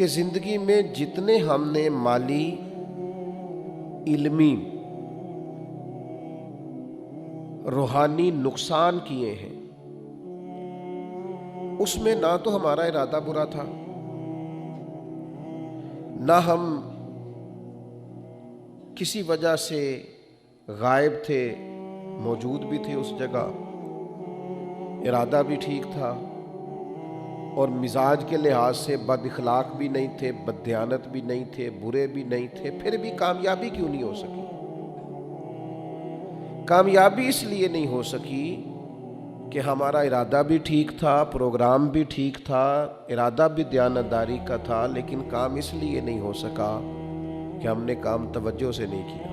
کہ زندگی میں جتنے ہم نے مالی، علمی، روحانی نقصان کیے ہیں، اس میں نہ تو ہمارا ارادہ برا تھا، نہ ہم کسی وجہ سے غائب تھے، موجود بھی تھے اس جگہ، ارادہ بھی ٹھیک تھا، اور مزاج کے لحاظ سے بد اخلاق بھی نہیں تھے، بد دیانت بھی نہیں تھے، برے بھی نہیں تھے، پھر بھی کامیابی کیوں نہیں ہو سکی؟ کامیابی اس لیے نہیں ہو سکی کہ ہمارا ارادہ بھی ٹھیک تھا، پروگرام بھی ٹھیک تھا، ارادہ بھی دیانتداری کا تھا، لیکن کام اس لیے نہیں ہو سکا کہ ہم نے کام توجہ سے نہیں کیا،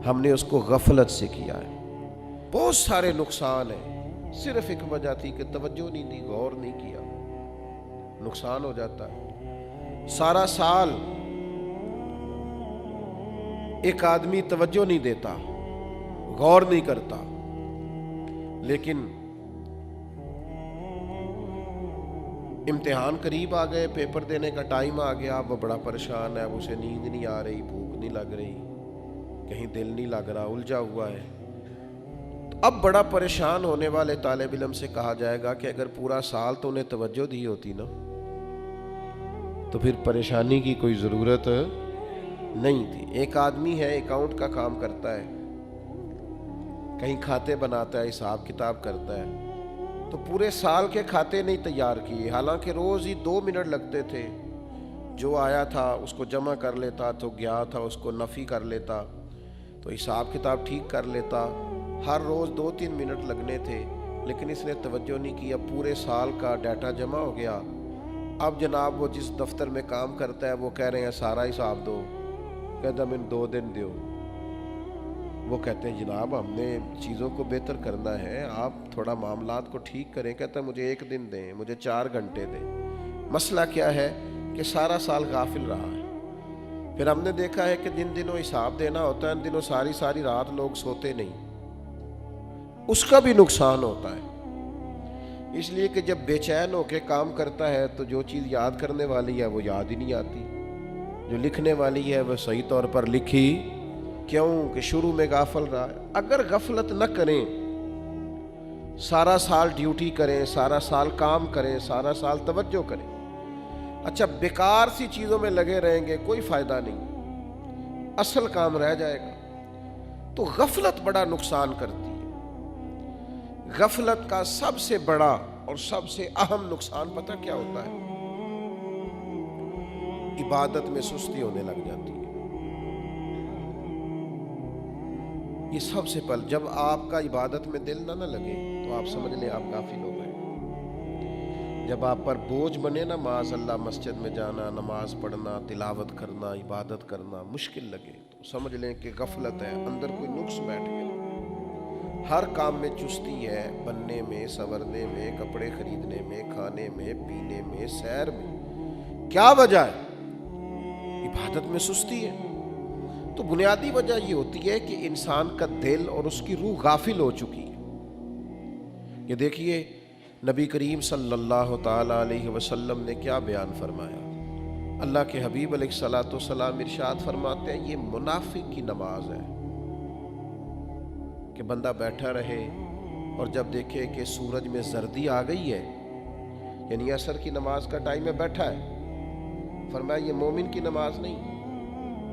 ہم نے اس کو غفلت سے کیا ہے۔ بہت سارے نقصان ہیں، صرف ایک وجہ تھی کہ توجہ نہیں دی، غور نہیں کیا، نقصان ہو جاتا ہے۔ سارا سال ایک آدمی توجہ نہیں دیتا، غور نہیں کرتا، لیکن امتحان قریب آ گئے، پیپر دینے کا ٹائم آ گیا، وہ بڑا پریشان ہے، اسے نیند نہیں آ رہی، بھوک نہیں لگ رہی، کہیں دل نہیں لگ رہا، الجھا ہوا ہے۔ اب بڑا پریشان ہونے والے طالب علم سے کہا جائے گا کہ اگر پورا سال تو انہیں توجہ دی ہوتی نا، تو پھر پریشانی کی کوئی ضرورت نہیں تھی۔ ایک آدمی ہے، اکاؤنٹ کا کام کرتا ہے، کہیں کھاتے بناتا ہے، حساب کتاب کرتا ہے، تو پورے سال کے کھاتے نہیں تیار کیے، حالانکہ روز ہی 2 منٹ لگتے تھے، جو آیا تھا اس کو جمع کر لیتا، تو گیا تھا اس کو نفی کر لیتا، تو حساب کتاب ٹھیک کر لیتا، ہر روز 2-3 منٹ لگنے تھے، لیکن اس نے توجہ نہیں کی۔ اب پورے سال کا ڈیٹا جمع ہو گیا، اب جناب وہ جس دفتر میں کام کرتا ہے وہ کہہ رہے ہیں سارا حساب دو، کہتا میں 2 دن دیو۔ وہ کہتے ہیں جناب ہم نے چیزوں کو بہتر کرنا ہے، آپ تھوڑا معاملات کو ٹھیک کریں۔ کہتا ہے مجھے 1 دن دیں، مجھے 4 گھنٹے دیں۔ مسئلہ کیا ہے کہ سارا سال غافل رہا ہے۔ پھر ہم نے دیکھا ہے کہ جن دنوں حساب دینا ہوتا ہے ان دنوں ساری رات لوگ سوتے نہیں، اس کا بھی نقصان ہوتا ہے، اس لیے کہ جب بے چین ہو کے کام کرتا ہے تو جو چیز یاد کرنے والی ہے وہ یاد ہی نہیں آتی، جو لکھنے والی ہے وہ صحیح طور پر لکھی کیوں کہ شروع میں غافل رہا ہے۔ اگر غفلت نہ کریں، سارا سال ڈیوٹی کریں، سارا سال کام کریں، سارا سال توجہ کریں، اچھا بیکار سی چیزوں میں لگے رہیں گے، کوئی فائدہ نہیں، اصل کام رہ جائے گا۔ تو غفلت بڑا نقصان کرتی ہے۔ غفلت کا سب سے بڑا اور سب سے اہم نقصان پتہ کیا ہوتا ہے؟ عبادت میں سستی ہونے لگ جاتی ہے۔ یہ سب سے پہلے جب آپ کا عبادت میں دل نہ لگے تو آپ سمجھ لیں آپ غافل ہو گئے۔ جب آپ پر بوجھ بنے نا معاذ اللہ مسجد میں جانا، نماز پڑھنا، تلاوت کرنا، عبادت کرنا مشکل لگے تو سمجھ لیں کہ غفلت ہے، اندر کوئی نقص بیٹھ گیا۔ ہر کام میں چستی ہے، بننے میں، سنورنے میں، کپڑے خریدنے میں، کھانے میں، پینے میں، سیر میں۔ کیا وجہ ہے؟ عبادت میں سستی ہے۔ تو بنیادی وجہ یہ ہوتی ہے کہ انسان کا دل اور اس کی روح غافل ہو چکی ہے۔ یہ دیکھیے نبی کریم صلی اللہ تعالیٰ علیہ وسلم نے کیا بیان فرمایا۔ اللہ کے حبیب علیہ الصلوۃ والسلام ارشاد فرماتے ہیں یہ منافق کی نماز ہے کہ بندہ بیٹھا رہے اور جب دیکھے کہ سورج میں زردی آ گئی ہے، یعنی عصر کی نماز کا ٹائم ہے، بیٹھا ہے، فرمایا یہ مومن کی نماز نہیں۔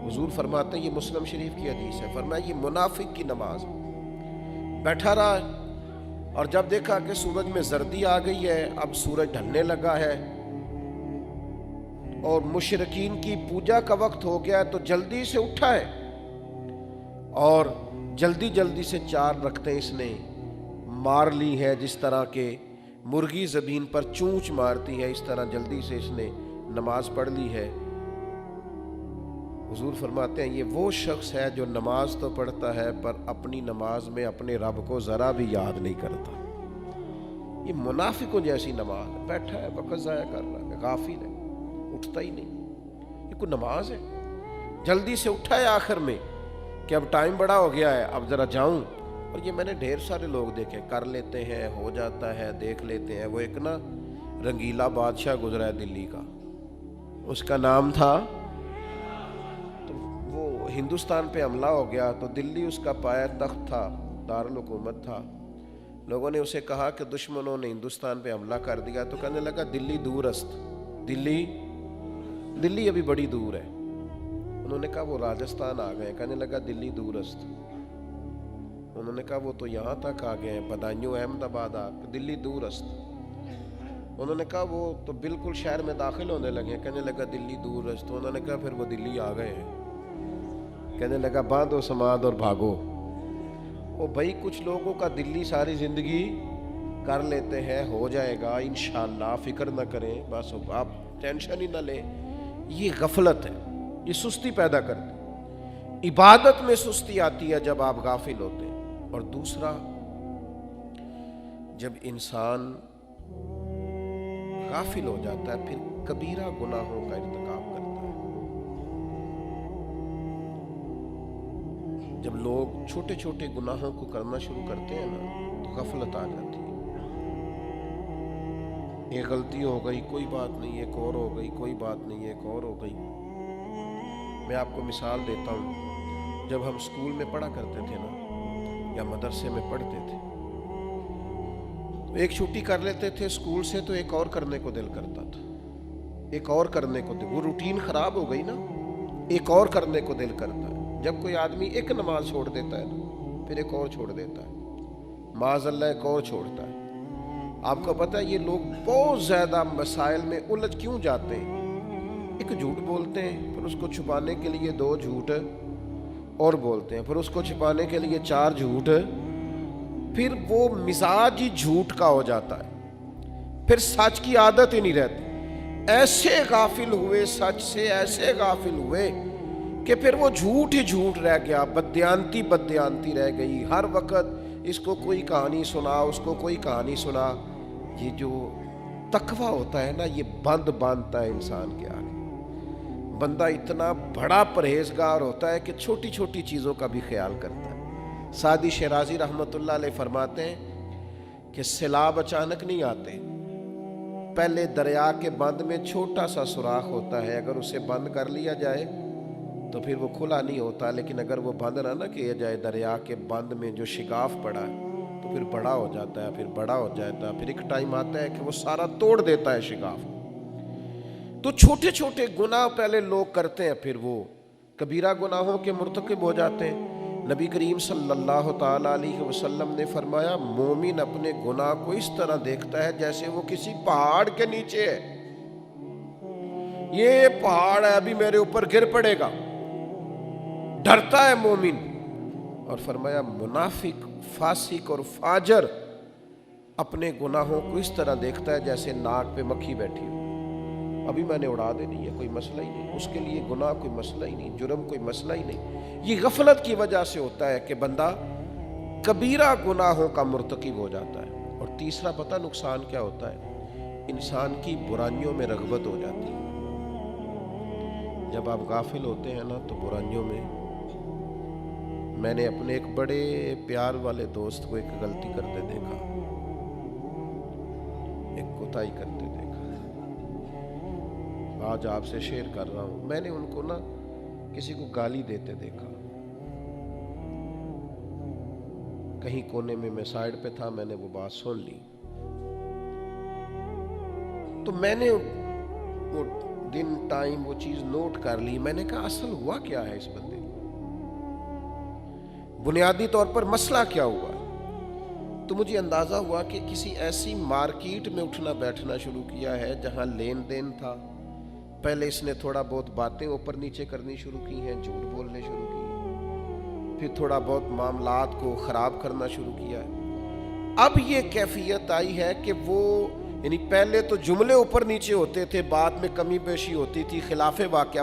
حضور فرماتے ہیں یہ مسلم شریف کی حدیث ہے، فرمایا یہ منافق کی نماز ہے۔ بیٹھا رہا اور جب دیکھا کہ سورج میں زردی آ گئی ہے، اب سورج ڈھلنے لگا ہے اور مشرکین کی پوجا کا وقت ہو گیا ہے، تو جلدی سے اٹھا ہے اور جلدی سے 4 رکعتیں اس نے مار لی ہے، جس طرح کہ مرغی زمین پر چونچ مارتی ہے، اس طرح جلدی سے اس نے نماز پڑھ لی ہے۔ حضور فرماتے ہیں یہ وہ شخص ہے جو نماز تو پڑھتا ہے پر اپنی نماز میں اپنے رب کو ذرا بھی یاد نہیں کرتا۔ یہ منافقوں جیسی نماز ہے، بیٹھا ہے، وقت ضائع کر رہا ہے، غافل ہے، اٹھتا ہی نہیں۔ یہ کوئی نماز ہے؟ جلدی سے اٹھا ہے آخر میں کہ اب ٹائم بڑا ہو گیا ہے، اب ذرا جاؤں۔ اور یہ میں نے ڈھیر سارے لوگ دیکھے، کر لیتے ہیں، ہو جاتا ہے، دیکھ لیتے ہیں۔ وہ ایک نا رنگیلا بادشاہ گزرا ہے دلی کا، اس کا نام تھا. تو وہ ہندوستان پہ حملہ ہو گیا تو دلی اس کا پایا تخت تھا, دارالحکومت تھا. لوگوں نے اسے کہا کہ دشمنوں نے ہندوستان پہ حملہ کر دیا, تو کہنے لگا دلی دور است, دلی ابھی بڑی دور ہے. انہوں نے کہا وہ راجستھان آ گئے. کہنے لگا دلی دور است. انہوں نے کہا وہ تو یہاں تک آ گئے ہیں, بدایوں احمد آباد آ, دلی دور است. انہوں نے کہا وہ تو بالکل شہر میں داخل ہونے لگے. کہنے لگا دلی دور است. تو انہوں نے کہا پھر وہ دلی آ گئے ہیں. کہنے لگا باندھو سماد اور بھاگو. وہ بھائی کچھ لوگوں کا دلی ساری زندگی کر لیتے ہیں, ہو جائے گا انشاءاللہ, فکر نہ کریں, بس آپ ٹینشن ہی نہ لیں. یہ غفلت ہے, یہ سستی پیدا کرتی. عبادت میں سستی آتی ہے جب آپ غافل ہوتے ہیں. اور دوسرا, جب انسان غافل ہو جاتا ہے پھر کبیرہ گناہوں کا ارتکاب کرتا ہے. جب لوگ چھوٹے چھوٹے گناہوں کو کرنا شروع کرتے ہیں نا تو غفلت آ جاتی ہے. ایک غلطی ہو گئی کوئی بات نہیں, ایک اور ہو گئی کوئی بات نہیں, ایک اور ہو گئی. میں آپ کو مثال دیتا ہوں. جب ہم اسکول میں پڑھا کرتے تھے نا یا مدرسے میں پڑھتے تھے تو ایک چھٹی کر لیتے تھے اسکول سے تو ایک اور کرنے کو دل کرتا تھا, ایک اور کرنے کو دل, وہ روٹین خراب ہو گئی نا, ایک اور کرنے کو دل کرتا ہے. جب کوئی آدمی ایک نماز چھوڑ دیتا ہے نا پھر ایک اور چھوڑ دیتا ہے, معاذ اللہ ایک اور چھوڑتا ہے. آپ کو پتہ ہے یہ لوگ بہت زیادہ مسائل میں الجھ کیوں جاتے ہیں؟ ایک جھوٹ بولتے ہیں, پھر اس کو چھپانے کے لیے 2 جھوٹ اور بولتے ہیں, پھر اس کو چھپانے کے لیے 4 جھوٹ, پھر وہ مزاج ہی جھوٹ کا ہو جاتا ہے, پھر سچ کی عادت ہی نہیں رہتی. ایسے غافل ہوئے سچ سے, ایسے غافل ہوئے کہ پھر وہ جھوٹ ہی جھوٹ رہ گیا, بدیانتی رہ گئی. ہر وقت اس کو کوئی کہانی سنا, اس کو کوئی کہانی سنا. یہ جو تقویٰ ہوتا ہے نا یہ بند باندھتا ہے انسان کے آگے. بندہ اتنا بڑا پرہیزگار ہوتا ہے کہ چھوٹی چھوٹی چیزوں کا بھی خیال کرتا ہے. سعدی شیرازی رحمۃ اللہ علیہ فرماتے ہیں کہ سیلاب اچانک نہیں آتے, پہلے دریا کے بند میں چھوٹا سا سوراخ ہوتا ہے, اگر اسے بند کر لیا جائے تو پھر وہ کھلا نہیں ہوتا, لیکن اگر وہ بند نہ کیا جائے دریا کے بند میں جو شگاف پڑا ہے تو پھر بڑا ہو جاتا ہے, پھر بڑا ہو جاتا ہے, پھر ایک ٹائم آتا ہے کہ وہ سارا توڑ دیتا ہے شگاف. تو چھوٹے چھوٹے گناہ پہلے لوگ کرتے ہیں, پھر وہ کبیرہ گناہوں کے مرتکب ہو جاتے ہیں. نبی کریم صلی اللہ تعالیٰ علیہ وسلم نے فرمایا مومن اپنے گناہ کو اس طرح دیکھتا ہے جیسے وہ کسی پہاڑ کے نیچے ہے. یہ پہاڑ ہے ابھی میرے اوپر گر پڑے گا, ڈرتا ہے مومن. اور فرمایا منافق, فاسق اور فاجر اپنے گناہوں کو اس طرح دیکھتا ہے جیسے ناک پہ مکھی بیٹھی ہو, ابھی میں نے اڑا دینی ہے, کوئی مسئلہ ہی نہیں, اس کے لیے گناہ کوئی مسئلہ ہی نہیں, جرم کوئی مسئلہ ہی نہیں. یہ غفلت کی وجہ سے ہوتا ہے کہ بندہ کبیرہ گناہوں کا مرتکب ہو جاتا ہے. اور تیسرا پتہ نقصان کیا ہوتا ہے؟ انسان کی برائیوں میں رغبت ہو جاتی ہے. جب آپ غافل ہوتے ہیں نا تو برائیوں میں نے اپنے ایک بڑے پیار والے دوست کو ایک غلطی کرتے دیکھا, ایک کوتاہی کرتے دیکھا. آج آپ سے شیئر کر رہا ہوں. میں نے ان کو نا کسی کو گالی دیتے دیکھا, کہیں کونے میں سائیڈ پہ تھا, میں نے وہ بات سن لی. تو میں نے وہ دن ٹائم وہ چیز نوٹ کر لی. میں نے کہا اصل ہوا کیا ہے اس بندے, بنیادی طور پر مسئلہ کیا ہوا. تو مجھے اندازہ ہوا کہ کسی ایسی مارکیٹ میں اٹھنا بیٹھنا شروع کیا ہے جہاں لین دین تھا. پہلے اس نے تھوڑا بہت باتیں اوپر نیچے کرنی شروع کی ہیں, جھوٹ بولنے شروع کی ہیں, پھر تھوڑا بہت معاملات کو خراب کرنا شروع کیا ہے. اب یہ کیفیت آئی ہے کہ وہ یعنی پہلے تو جملے اوپر نیچے ہوتے تھے, بعد میں کمی بیشی ہوتی تھی, خلاف واقعہ.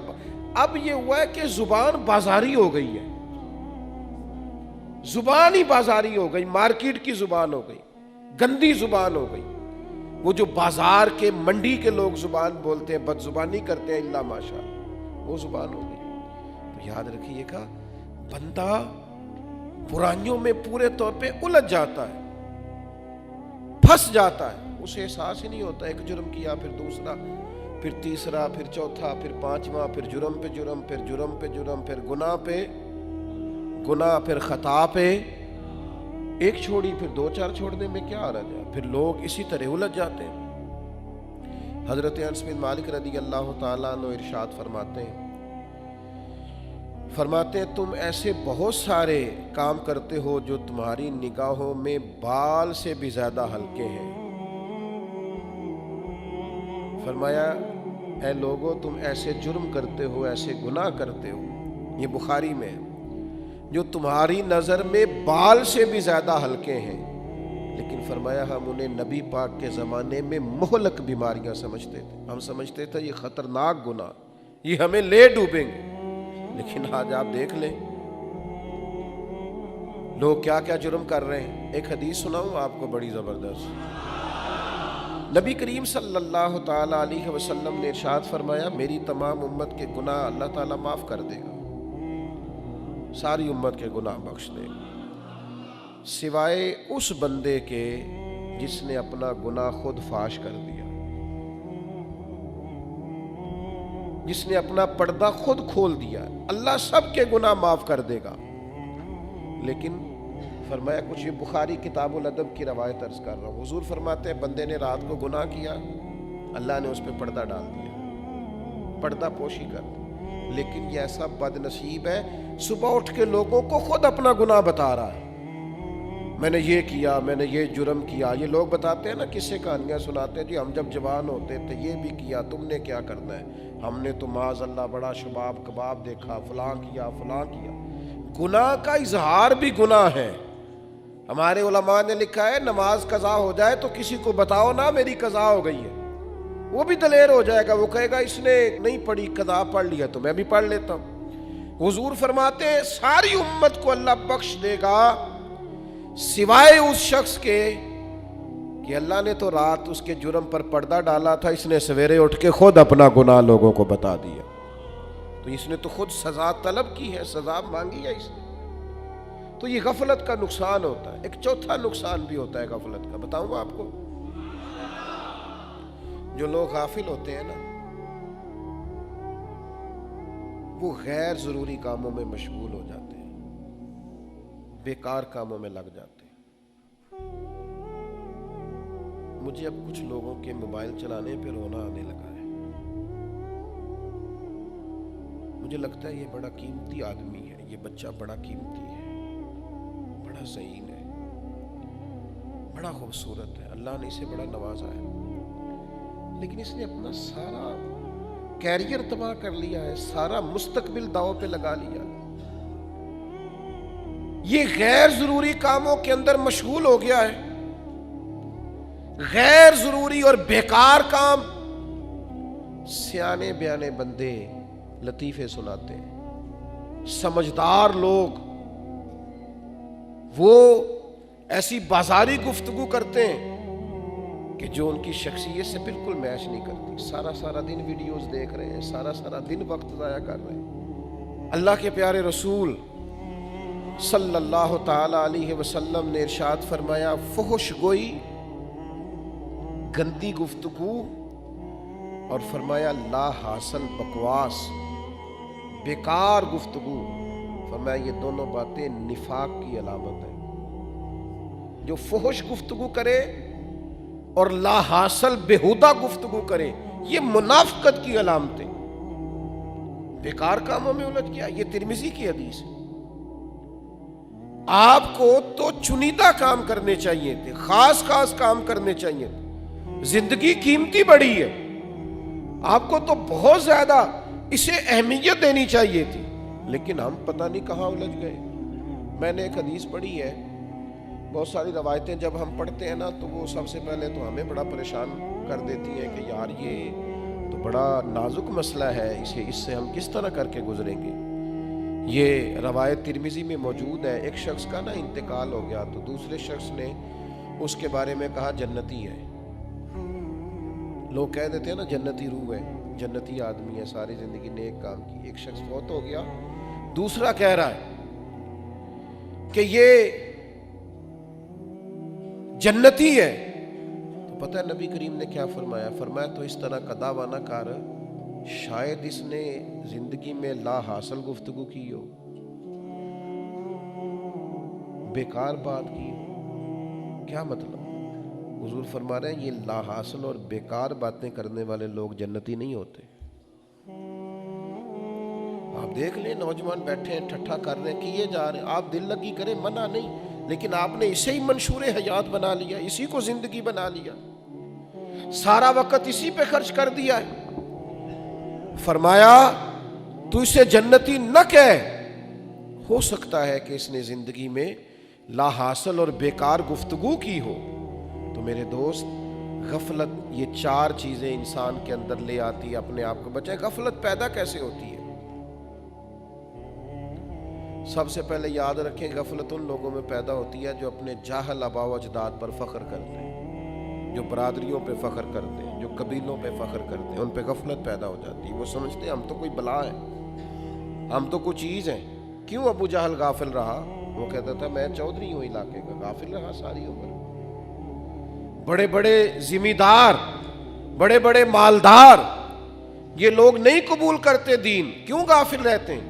اب یہ ہوا ہے کہ زبان بازاری ہو گئی ہے, زبان ہی بازاری ہو گئی, مارکیٹ کی زبان ہو گئی, گندی زبان ہو گئی. وہ جو بازار کے منڈی کے لوگ زبان بولتے ہیں, بد زبانی کرتے ہیں اللہ ماشاء, وہ زبان ہو گئی. تو یاد رکھیے گا بندہ برائیوں میں پورے طور پہ الجھ جاتا ہے, پھنس جاتا ہے, اسے احساس ہی نہیں ہوتا. ایک جرم کیا پھر دوسرا, پھر تیسرا، پھر چوتھا، پھر پانچواں، پھر جرم پہ جرم، پھر جرم پہ جرم، پھر گناہ پہ گناہ، پھر خطا پہ ایک چھوڑی، پھر دو چار چھوڑنے میں کیا حرج ہے؟ پھر لوگ اسی طرح الجھ جاتے ہیں۔ حضرت انس بن مالک رضی اللہ تعالیٰ عنہ ارشاد فرماتے ہیں تم ایسے بہت سارے کام کرتے ہو جو تمہاری نگاہوں میں بال سے بھی زیادہ ہلکے ہیں۔ فرمایا اے لوگو تم ایسے جرم کرتے ہو، ایسے گناہ کرتے ہو، یہ بخاری میں جو تمہاری نظر میں بال سے بھی زیادہ ہلکے ہیں، لیکن فرمایا ہم انہیں نبی پاک کے زمانے میں مہلک بیماریاں سمجھتے تھے۔ ہم سمجھتے تھے یہ خطرناک گناہ، یہ ہمیں لے ڈوبیں گے، لیکن آج آپ دیکھ لیں لوگ کیا کیا جرم کر رہے ہیں۔ ایک حدیث سناؤں آپ کو بڑی زبردست۔ نبی کریم صلی اللہ تعالی علیہ وسلم نے ارشاد فرمایا میری تمام امت کے گناہ اللہ تعالیٰ معاف کر دے گا، ساری امت کے گناہ بخش دے گا، سوائے اس بندے کے جس نے اپنا گناہ خود فاش کر دیا، جس نے اپنا پردہ خود کھول دیا۔ اللہ سب کے گناہ معاف کر دے گا، لیکن فرمایا کچھ، یہ بخاری کتاب الادب کی روایت عرض کر رہا ہوں، حضور فرماتے ہیں بندے نے رات کو گناہ کیا، اللہ نے اس پہ پردہ ڈال دیا، پردہ پوشی کر دی، لیکن یہ ایسا بد نصیب ہے صبح اٹھ کے لوگوں کو خود اپنا گناہ بتا رہا ہے، میں نے یہ کیا، میں نے یہ جرم کیا۔ یہ لوگ بتاتے ہیں نا، قصے کہانیاں سناتے ہیں جی ہم جب جوان ہوتے تھے یہ بھی کیا، تم نے کیا کرنا ہے، ہم نے تو معاذ اللہ بڑا شباب کباب دیکھا، فلاں کیا فلاں کیا۔ گناہ کا اظہار بھی گناہ ہے۔ ہمارے علماء نے لکھا ہے نماز قضا ہو جائے تو کسی کو بتاؤ نا میری قضا ہو گئی ہے، وہ بھی دلیر ہو جائے گا، وہ کہے گا اس نے نہیں پڑھی، قضا پڑھ لیا تو میں بھی پڑھ لیتا ہوں۔ حضور فرماتے ہیں ساری امت کو اللہ بخش دے گا سوائے اس شخص کے کہ اللہ نے تو رات اس کے جرم پر پردہ ڈالا تھا، اس نے سویرے اٹھ کے خود اپنا گناہ لوگوں کو بتا دیا، تو اس نے تو خود سزا طلب کی ہے، سزا مانگی ہے اس نے۔ تو یہ غفلت کا نقصان ہوتا ہے۔ ایک چوتھا نقصان بھی ہوتا ہے غفلت کا، بتاؤں آپ کو۔ جو لوگ غافل ہوتے ہیں نا، وہ غیر ضروری کاموں میں مشغول ہو جاتے ہیں، بیکار کاموں میں لگ جاتے ہیں۔ مجھے اب کچھ لوگوں کے موبائل چلانے پہ رونا آنے لگا ہے۔ مجھے لگتا ہے یہ بڑا قیمتی آدمی ہے، یہ بچہ بڑا قیمتی ہے، بڑا ذہین ہے، بڑا خوبصورت ہے، اللہ نے اسے بڑا نوازا ہے، لیکن اس نے اپنا سارا کیریئر تباہ کر لیا ہے، سارا مستقبل داؤ پہ لگا لیا۔ یہ غیر ضروری کاموں کے اندر مشغول ہو گیا ہے، غیر ضروری اور بیکار کام۔ سیانے بیانے بندے لطیفے سناتے ہیں، سمجھدار لوگ وہ ایسی بازاری گفتگو کرتے ہیں کہ جو ان کی شخصیت سے بالکل میچ نہیں کرتی، سارا دن ویڈیوز دیکھ رہے ہیں، سارا دن وقت ضائع کر رہے ہیں۔ اللہ کے پیارے رسول صلی اللہ تعالی علیہ وسلم نے ارشاد فرمایا فحش گوئی، گندی گفتگو، اور فرمایا لا حاصل بکواس، بیکار گفتگو، فرمایا یہ دونوں باتیں نفاق کی علامت ہے۔ جو فحش گفتگو کرے اور لا حاصل بےہودہ گفتگو کرے، یہ منافقت کی علامتیں، بیکار کاموں میں الجھ گیا۔ یہ ترمذی کی حدیث ہے۔ آپ کو تو چنیدہ کام کرنے چاہیے تھے، خاص کام کرنے چاہیے تھے، زندگی قیمتی بڑی ہے، آپ کو تو بہت زیادہ اسے اہمیت دینی چاہیے تھی، لیکن ہم پتہ نہیں کہاں الجھ گئے۔ میں نے ایک حدیث پڑھی ہے، بہت ساری روایتیں جب ہم پڑھتے ہیں نا تو وہ سب سے پہلے تو ہمیں بڑا پریشان کر دیتی ہیں کہ یار یہ تو بڑا نازک مسئلہ ہے، اس سے ہم کس طرح کر کے گزریں گے۔ یہ روایت ترمذی میں موجود ہے، ایک شخص کا نا انتقال ہو گیا تو دوسرے شخص نے اس کے بارے میں کہا جنتی ہے۔ لوگ کہہ دیتے ہیں نا جنتی روح ہے، جنتی آدمی ہے، ساری زندگی نیک کام کی۔ ایک شخص فوت ہو گیا، دوسرا کہہ رہا ہے کہ یہ جنتی ہے، تو اب پتہ ہے نبی کریم نے کیا فرمایا؟ فرمایا تو اس طرح کا دعویٰ نہ کر شاید اس نے زندگی میں لا حاصل گفتگو کی ہو، بیکار بات کی ہو۔ کیا مطلب؟ حضور فرما رہے ہیں یہ لا حاصل اور بیکار باتیں کرنے والے لوگ جنتی نہیں ہوتے۔ آپ دیکھ لیں نوجوان بیٹھے ہیں ٹھٹھا کر رہے ہیں، کیے جا رہے ہیں، آپ دل لگی کریں، منع نہیں، لیکن آپ نے اسے ہی منشور حیات بنا لیا، اسی کو زندگی بنا لیا، سارا وقت اسی پہ خرچ کر دیا ہے۔ فرمایا تو اسے جنتی نہ کہہ، ہو سکتا ہے کہ اس نے زندگی میں لا حاصل اور بیکار گفتگو کی ہو۔ تو میرے دوست، غفلت یہ چار چیزیں انسان کے اندر لے آتی ہے، اپنے آپ کو بچائے۔ غفلت پیدا کیسے ہوتی ہے؟ سب سے پہلے یاد رکھیں، غفلت ان لوگوں میں پیدا ہوتی ہے جو اپنے جاہل آباء و اجداد پر فخر کرتے ہیں، جو برادریوں پہ فخر کرتے ہیں، جو قبیلوں پہ فخر کرتے ہیں، ان پہ غفلت پیدا ہو جاتی ہے۔ وہ سمجھتے ہیں ہم تو کوئی بلا ہے، ہم تو کوئی چیز ہیں۔ کیوں ابو جہل غافل رہا؟ وہ کہتا تھا میں چودھری ہوں علاقے کا، غافل رہا ساری عمر۔ بڑے بڑے ذمہ دار، بڑے بڑے مالدار، یہ لوگ نہیں قبول کرتے دین، کیوں غافل رہتے ہیں؟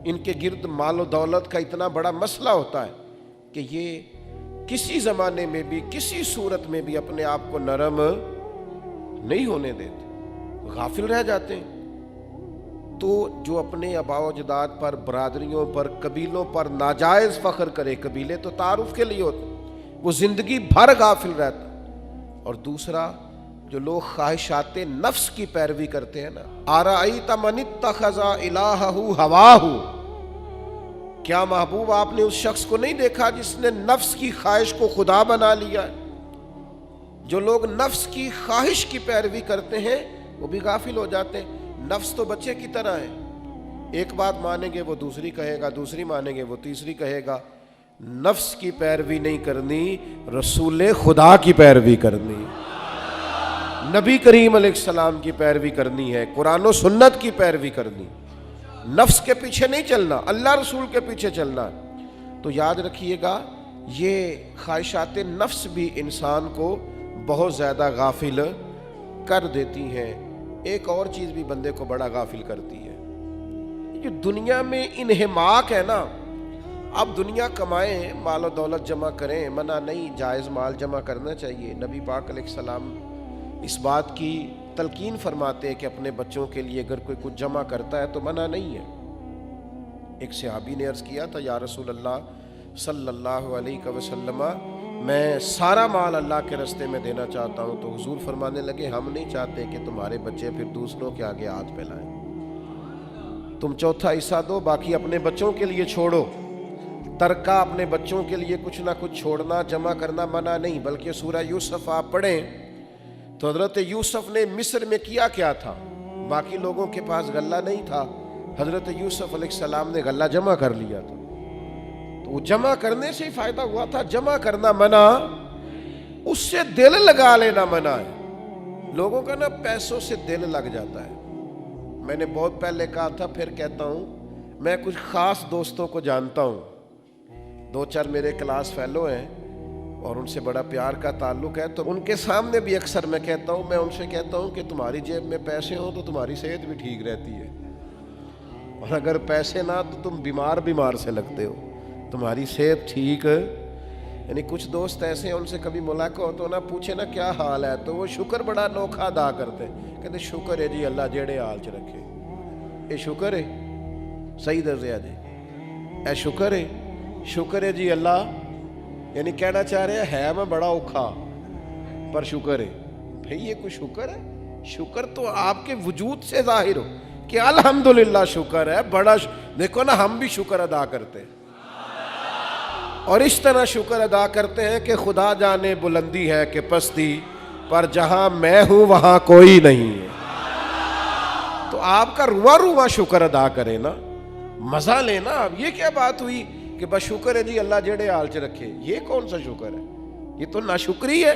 ان کے گرد مال و دولت کا اتنا بڑا مسئلہ ہوتا ہے کہ یہ کسی زمانے میں بھی کسی صورت میں بھی اپنے آپ کو نرم نہیں ہونے دیتے، غافل رہ جاتے ہیں۔ تو جو اپنے آباء و اجداد پر، برادریوں پر، قبیلوں پر ناجائز فخر کرے، قبیلے تو تعارف کے لیے ہوتے، وہ زندگی بھر غافل رہتا۔ اور دوسرا، جو لوگ خواہشات نفس کی پیروی کرتے ہیں نا، آرائیت من اتخذ الہہ ہواہ، کیا محبوب آپ نے اس شخص کو نہیں دیکھا جس نے نفس کی خواہش کو خدا بنا لیا ہے؟ جو لوگ نفس کی خواہش کی پیروی کرتے ہیں وہ بھی غافل ہو جاتے ہیں۔ نفس تو بچے کی طرح ہے، ایک بات مانیں گے وہ دوسری کہے گا، دوسری مانیں گے وہ تیسری کہے گا۔ نفس کی پیروی نہیں کرنی، رسول خدا کی پیروی کرنی، نبی کریم علیہ السلام کی پیروی کرنی ہے، قرآن و سنت کی پیروی کرنی، نفس کے پیچھے نہیں چلنا، اللہ رسول کے پیچھے چلنا۔ تو یاد رکھیے گا یہ خواہشات نفس بھی انسان کو بہت زیادہ غافل کر دیتی ہیں۔ ایک اور چیز بھی بندے کو بڑا غافل کرتی ہے، جو دنیا میں انہماک ہے نا۔ اب دنیا کمائیں، مال و دولت جمع کریں، منع نہیں، جائز مال جمع کرنا چاہیے۔ نبی پاک علیہ السلام اس بات کی تلقین فرماتے ہیں کہ اپنے بچوں کے لیے اگر کوئی کچھ جمع کرتا ہے تو منع نہیں ہے۔ ایک صحابی نے عرض کیا تھا، یا رسول اللہ صلی اللہ علیہ وسلم، میں سارا مال اللہ کے راستے میں دینا چاہتا ہوں۔ تو حضور فرمانے لگے، ہم نہیں چاہتے کہ تمہارے بچے پھر دوسروں کے آگے ہاتھ پھیلائیں، تم چوتھا حصہ دو، باقی اپنے بچوں کے لیے چھوڑو۔ ترکہ اپنے بچوں کے لیے کچھ نہ کچھ چھوڑنا، جمع کرنا منع نہیں، بلکہ سورہ یوسف آپ پڑھیں تو حضرت یوسف نے مصر میں کیا کیا تھا؟ باقی لوگوں کے پاس غلہ نہیں تھا، حضرت یوسف علیہ السلام نے غلہ جمع کر لیا تھا۔ تو وہ جمع کرنے سے ہی فائدہ ہوا تھا، جمع کرنا منع، اس سے دل لگا لینا منع ہے۔ لوگوں کا نا پیسوں سے دل لگ جاتا ہے۔ میں نے بہت پہلے کہا تھا، پھر کہتا ہوں، میں کچھ خاص دوستوں کو جانتا ہوں، دو چار میرے کلاس فیلو ہیں اور ان سے بڑا پیار کا تعلق ہے، تو ان کے سامنے بھی اکثر میں کہتا ہوں، میں ان سے کہتا ہوں کہ تمہاری جیب میں پیسے ہوں تو تمہاری صحت بھی ٹھیک رہتی ہے، اور اگر پیسے نہ تو تم بیمار سے لگتے ہو، تمہاری صحت ٹھیک ہے۔ یعنی کچھ دوست ایسے ہیں، ان سے کبھی ملاقات ہو تو نہ پوچھے نا کیا حال ہے، تو وہ شکر بڑا انوکھا ادا کرتے ہیں، کہتے شکر ہے جی اللہ جیڑے حال چ رکھے، اے شکر ہے، صحیح دسیا جی، اے شکر ہے جی اللہ، یعنی کہنا چاہ رہے ہے میں بڑا اوکھا پر شکر ہے۔ بھئی یہ کوئی شکر ہے؟ شکر تو آپ کے وجود سے ظاہر ہو کہ الحمدللہ شکر ہے، بڑا دیکھو نا ہم بھی شکر ادا کرتے ہیں، اور اس طرح شکر ادا کرتے ہیں کہ خدا جانے بلندی ہے کہ پستی، پر جہاں میں ہوں وہاں کوئی نہیں ہے۔ تو آپ کا رواں رواں شکر ادا کرے نا، مزہ لینا۔ اب یہ کیا بات ہوئی کہ بس شکر ہے جی اللہ جڑے حال چ رکھے، یہ کون سا شکر ہے؟ یہ تو ناشکری ہے۔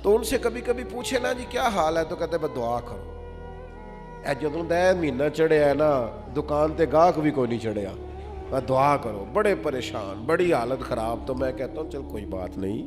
تو ان سے کبھی کبھی پوچھے نا جی کیا حال ہے، تو کہتے بس دعا کرو۔ اے جدوں دا مہینہ چڑھیا ہے نا، دکان تے گاہک بھی کوئی نہیں چڑھیا، بس دعا کرو، بڑے پریشان، بڑی حالت خراب۔ تو میں کہتا ہوں چل کوئی بات نہیں،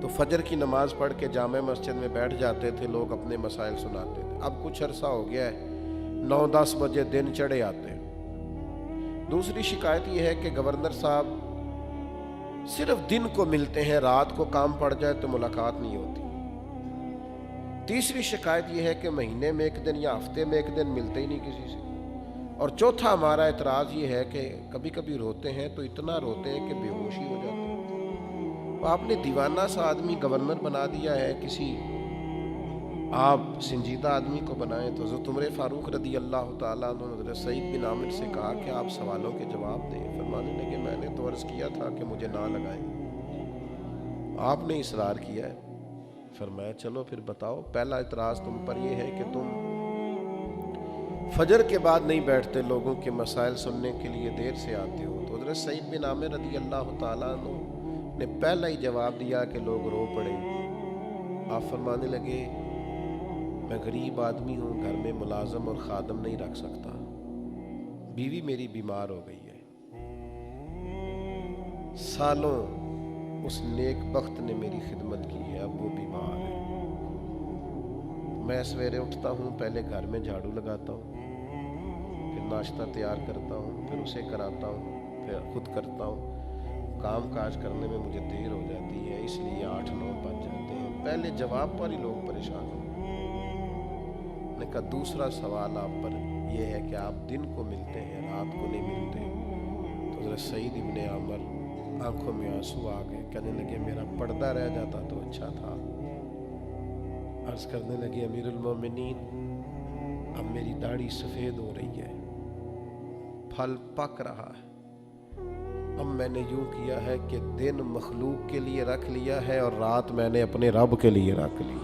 تو فجر کی نماز پڑھ کے جامع مسجد میں بیٹھ جاتے تھے، لوگ اپنے مسائل سناتے تھے۔ اب کچھ عرصہ ہو گیا ہے، 9-10 بجے دن چڑھے آتے ہیں۔ دوسری شکایت یہ ہے کہ گورنر صاحب صرف دن کو ملتے ہیں، رات کو کام پڑ جائے تو ملاقات نہیں ہوتی۔ تیسری شکایت یہ ہے کہ مہینے میں ایک دن یا ہفتے میں ایک دن ملتے ہی نہیں کسی سے۔ اور چوتھا ہمارا اعتراض یہ ہے کہ کبھی کبھی روتے ہیں تو اتنا روتے ہیں کہ بے ہوشی ہو جاتے ہیں۔ آپ نے دیوانہ سا آدمی گورنر بنا دیا ہے، کسی آپ سنجیدہ آدمی کو بنائیں۔ تو حضرت عمر فاروق رضی اللہ تعالیٰ عنہ نے حضرت سعید بن عامر سے کہا کہ آپ سوالوں کے جواب دیں۔ فرمانے لگے میں نے تو عرض کیا تھا کہ مجھے نہ لگائیں، آپ نے اصرار کیا ہے۔ فرمایا چلو پھر بتاؤ، پہلا اعتراض تم پر یہ ہے کہ تم فجر کے بعد نہیں بیٹھتے، لوگوں کے مسائل سننے کے لیے دیر سے آتے ہو۔ تو حضرت سعید بن عامر رضی اللہ تعالیٰ عنہ نے پہلا ہی جواب دیا کہ لوگ رو پڑے۔ آپ فرمانے لگے میں غریب آدمی ہوں، گھر میں ملازم اور خادم نہیں رکھ سکتا، بیوی میری بیمار ہو گئی ہے، سالوں اس نیک بخت نے میری خدمت کی ہے، اب وہ بیمار ہے۔ میں سویرے اٹھتا ہوں، پہلے گھر میں جھاڑو لگاتا ہوں، پھر ناشتہ تیار کرتا ہوں، پھر اسے کراتا ہوں، پھر خود کرتا ہوں۔ کام کاج کرنے میں مجھے دیر ہو جاتی ہے، اس لیے 8-9 بج جاتے ہیں۔ پہلے جواب پر ہی لوگ پریشان ہوں۔ نے کہا دوسرا سوال آپ پر یہ ہے کہ آپ دن کو ملتے ہیں، رات کو نہیں ملتے۔ تو حضرت سعید ابن عامر آنکھوں میں آنسو آ گئے، کہنے لگے میرا پردہ رہ جاتا تو اچھا تھا۔ عرض کرنے لگے امیر المومنین اب میری داڑھی سفید ہو رہی ہے، پھل پک رہا ہے، اب میں نے یوں کیا ہے کہ دن مخلوق کے لیے رکھ لیا ہے اور رات میں نے اپنے رب کے لیے رکھ لی۔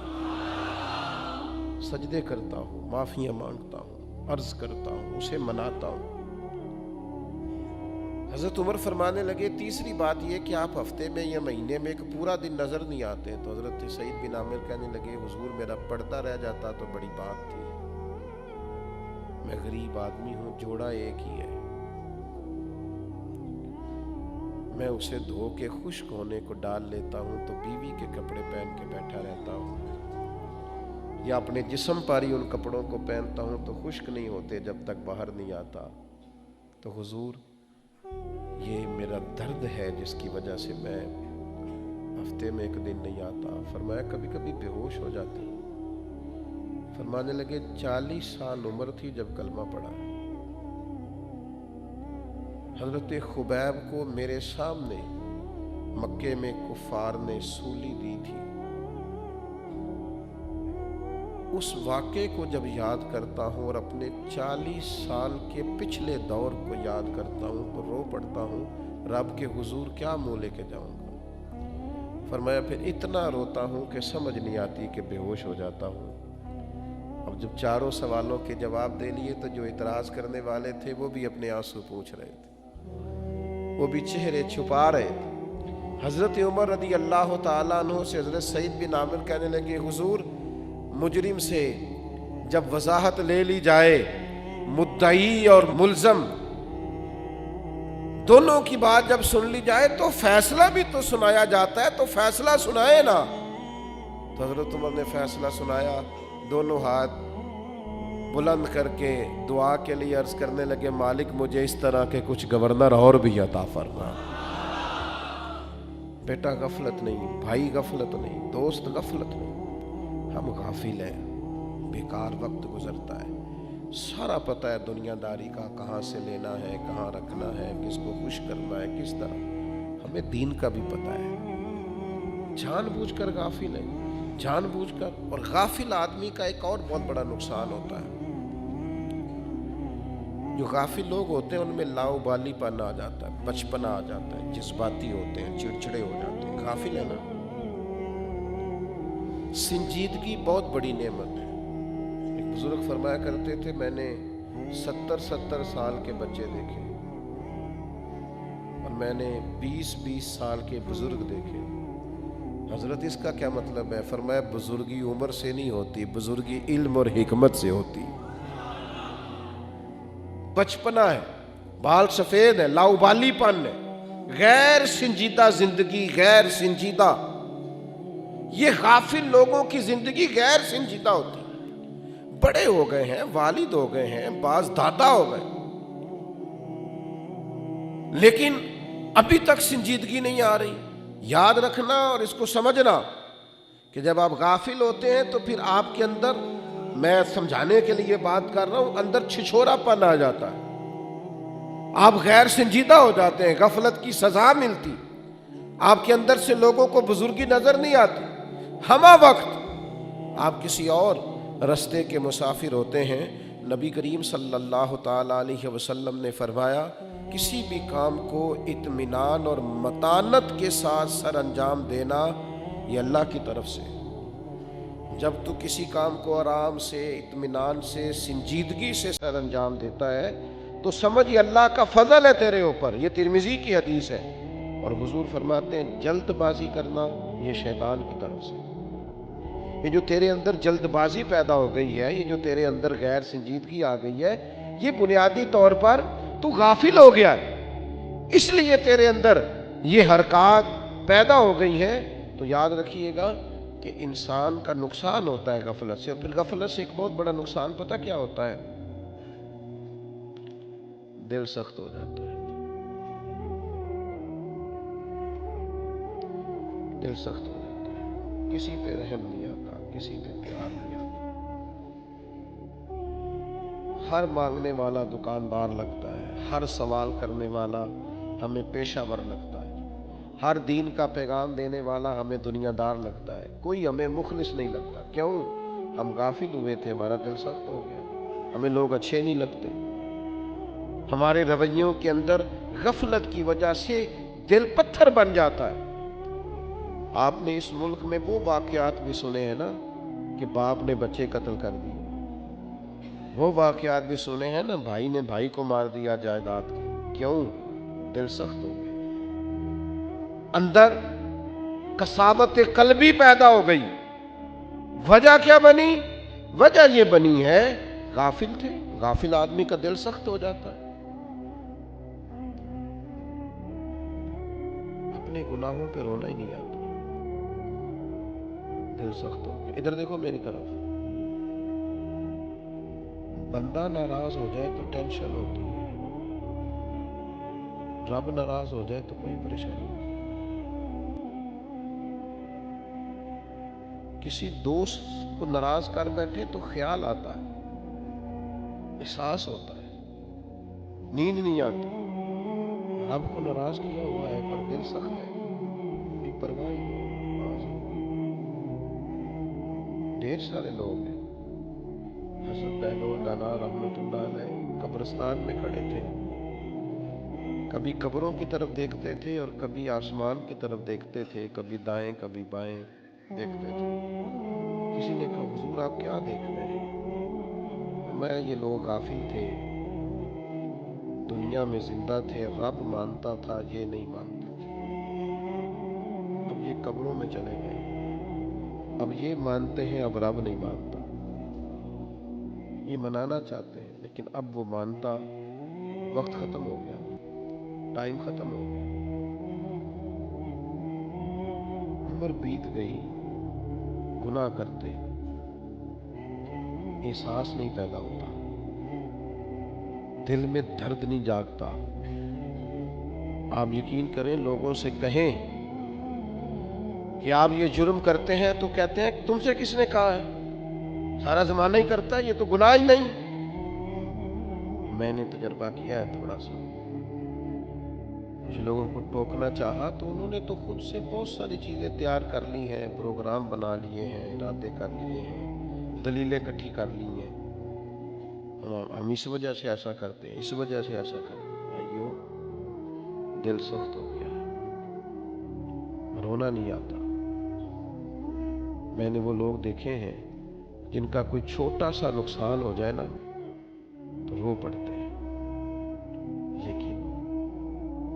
سجدے کرتا ہوں، معافیاں مانگتا ہوں، عرض کرتا ہوں، اسے مناتا ہوں۔ حضرت عمر فرمانے لگے تیسری بات یہ کہ آپ ہفتے میں یا مہینے میں ایک پورا دن نظر نہیں آتے۔ تو حضرت سعید بن عامر کہنے لگے حضور میرا پردہ رہ جاتا تو بڑی بات تھی، میں غریب آدمی ہوں، جوڑا ایک ہی ہے، میں اسے دھو کے خشک ہونے کو ڈال لیتا ہوں تو بیوی کے کپڑے پہن کے بیٹھا رہتا ہوں، یا اپنے جسم پر ہی ان کپڑوں کو پہنتا ہوں تو خشک نہیں ہوتے جب تک باہر نہیں آتا۔ تو حضور یہ میرا درد ہے جس کی وجہ سے میں ہفتے میں ایک دن نہیں آتا۔ فرمایا کبھی کبھی بے ہوش ہو جاتے ہیں۔ فرمانے لگے 40 سال عمر تھی جب کلمہ پڑھا، حضرت خبیب کو میرے سامنے مکے میں کفار نے سولی دی تھی۔ اس واقعے کو جب یاد کرتا ہوں اور اپنے 40 سال کے پچھلے دور کو یاد کرتا ہوں تو رو پڑتا ہوں، رب کے حضور کیا منہ لے کے جاؤں گا۔ فرمایا پھر اتنا روتا ہوں کہ سمجھ نہیں آتی کہ بے ہوش ہو جاتا ہوں۔ اب جب چاروں سوالوں کے جواب دے لیے تو جو اعتراض کرنے والے تھے وہ بھی اپنے آنسو پوچھ رہے تھے، وہ بھی چہرے چھپا رہے تھے۔ حضرت عمر رضی اللہ تعالیٰ عنہ سے حضرت سعید بن عامر کہنے لگے حضور مجرم سے جب وضاحت لے لی جائے، مدعی اور ملزم دونوں کی بات جب سن لی جائے تو فیصلہ بھی تو سنایا جاتا ہے، تو فیصلہ سنائے نا۔ تو حضرت عمر نے فیصلہ سنایا، دونوں ہاتھ بلند کر کے دعا کے لیے عرض کرنے لگے مالک مجھے اس طرح کے کچھ گورنر اور بھی عطا فرما۔ بیٹا غفلت نہیں، بھائی غفلت نہیں، دوست غفلت نہیں، ہم غافل ہیں، بیکار وقت گزرتا ہے، سارا پتہ ہے دنیا داری کا، کہاں سے لینا ہے، کہاں رکھنا ہے، کس کو خوش کرنا ہے، کس طرح، ہمیں دین کا بھی پتہ ہے، جان بوجھ کر غافل ہیں، جان بوجھ کر۔ اور غافل آدمی کا ایک اور بہت بڑا نقصان ہوتا ہے، جو غافل لوگ ہوتے ہیں ان میں لاؤبالی پن آ جاتا ہے، بچپنا آ جاتا ہے، جذباتی ہوتے ہیں، چڑچڑے ہو جاتے ہیں، غافل ہے نا۔ سنجیدگی بہت بڑی نعمت ہے۔ ایک بزرگ فرمایا کرتے تھے میں نے 70 سال کے بچے دیکھے اور میں نے 20 سال کے بزرگ دیکھے۔ حضرت اس کا کیا مطلب ہے؟ فرمایا بزرگی عمر سے نہیں ہوتی، بزرگی علم اور حکمت سے ہوتی۔ بچپنا ہے، بال سفید ہے، لاؤبالی پن ہے، غیر سنجیدہ زندگی، غیر سنجیدہ یہ غافل لوگوں کی زندگی غیر سنجیدہ ہوتی ہے. بڑے ہو گئے ہیں، والد ہو گئے ہیں، بعض دادا ہو گئے، لیکن ابھی تک سنجیدگی نہیں آ رہی. یاد رکھنا اور اس کو سمجھنا کہ جب آپ غافل ہوتے ہیں تو پھر آپ کے اندر، میں سمجھانے کے لیے بات کر رہا ہوں، اندر چھچھورا پن آ جاتا ہے، آپ غیر سنجیدہ ہو جاتے ہیں، غفلت کی سزا ملتی، آپ کے اندر سے لوگوں کو بزرگی نظر نہیں آتی. ہمہ وقت آپ کسی اور رستے کے مسافر ہوتے ہیں. نبی کریم صلی اللہ تعالیٰ علیہ وسلم نے فرمایا کسی بھی کام کو اطمینان اور متانت کے ساتھ سر انجام دینا یہ اللہ کی طرف سے. جب تو کسی کام کو آرام سے، اطمینان سے، سنجیدگی سے سر انجام دیتا ہے تو سمجھ یہ اللہ کا فضل ہے تیرے اوپر. یہ ترمذی کی حدیث ہے. اور حضور فرماتے ہیں جلد بازی کرنا یہ شیطان کی طرف سے. یہ جو تیرے اندر جلد بازی پیدا ہو گئی ہے، یہ جو تیرے اندر غیر سنجیدگی آ گئی ہے، یہ بنیادی طور پر تو غافل ہو گیا ہے، اس لیے تیرے اندر یہ حرکات پیدا ہو گئی ہیں. تو یاد رکھیے گا کہ انسان کا نقصان ہوتا ہے غفلت سے. اور پھر غفلت سے ایک بہت بڑا نقصان پتہ کیا ہوتا ہے؟ دل سخت ہو جاتا ہے. دل سخت ہو جاتا ہے، کسی پہ رحم نہیں آتا، کسی پہ پیار نہیں آتا. ہر مانگنے والا دکاندار لگتا ہے، ہر سوال کرنے والا ہمیں پیشہ ور لگتا ہے، ہر دین کا پیغام دینے والا ہمیں دنیا دار لگتا ہے، کوئی ہمیں مخلص نہیں لگتا. کیوں؟ ہم غافل ہوئے تھے، ہمارا دل سخت ہو گیا، ہمیں لوگ اچھے نہیں لگتے. ہمارے رویوں کے اندر غفلت کی وجہ سے دل پتھر بن جاتا ہے. آپ نے اس ملک میں وہ واقعات بھی سنے ہیں نا کہ باپ نے بچے قتل کر دیے. وہ واقعات بھی سنے ہیں نا، بھائی نے بھائی کو مار دیا جائیداد کی. کیوں؟ دل سخت ہو گیا، اندر کساوت قلبی پیدا ہو گئی. وجہ کیا بنی؟ وجہ یہ بنی ہے غافل تھے. غافل آدمی کا دل سخت ہو جاتا ہے، اپنے گناہوں پہ رونا ہی نہیں آتا، دل سخت ہو گیا. ادھر دیکھو میری طرف. بندہ ناراض ہو جائے تو ٹینشن ہوتی ہے، رب ناراض ہو جائے تو کوئی پریشانی نہیں. کسی دوست کو ناراض کر بیٹھے تو خیال آتا ہے، احساس ہوتا ہے، نیند نہیں آتی. رب کو ناراض کیا ہوا ہے پر دل سخت ہے، بے پرواہی ہے. ڈھیر سارے لوگ ہیں. حضرت بہلول دانا رحمت اللہ علیہ قبرستان میں کھڑے تھے، کبھی قبروں کی طرف دیکھتے تھے اور کبھی آسمان کی طرف دیکھتے تھے، کبھی دائیں کبھی بائیں دیکھتے تھے. کسی نے کہا حضور آپ کیا دیکھ رہے ہیں؟ میں یہ لوگ غافل تھے، دنیا میں زندہ تھے، رب مانتا تھا، یہ نہیں مانتے تھے. اب یہ قبروں میں چلے گئے، اب یہ مانتے ہیں، اب رب نہیں مانتا. یہ منانا چاہتے ہیں لیکن اب وہ مانتا. وقت ختم ہو گیا، ٹائم ختم ہو گیا، عمر بیت گئی. گناہ کرتے احساس نہیں پیدا ہوتا، دل میں درد نہیں جاگتا. آپ یقین کریں، لوگوں سے کہیں کہ آپ یہ جرم کرتے ہیں تو کہتے ہیں تم سے کس نے کہا ہے، سارا زمانہ ہی کرتا ہے، یہ تو گناہ ہی نہیں. میں نے تجربہ کیا ہے تھوڑا سا. کچھ لوگوں کو ٹوکنا چاہا تو انہوں نے تو خود سے بہت ساری چیزیں تیار کر لی ہیں، پروگرام بنا لیے ہیں، ارادے کر لیے ہیں، دلیلیں اکٹھی کر لی ہیں. ہم اس وجہ سے ایسا کرتے ہیں، اس وجہ سے ایسا کرتے ہیں. بھائیو، دل سخت ہو گیا ہے، رونا نہیں آتا. میں نے وہ لوگ دیکھے ہیں جن کا کوئی چھوٹا سا نقصان ہو جائے نا تو رو پڑتے ہیں، لیکن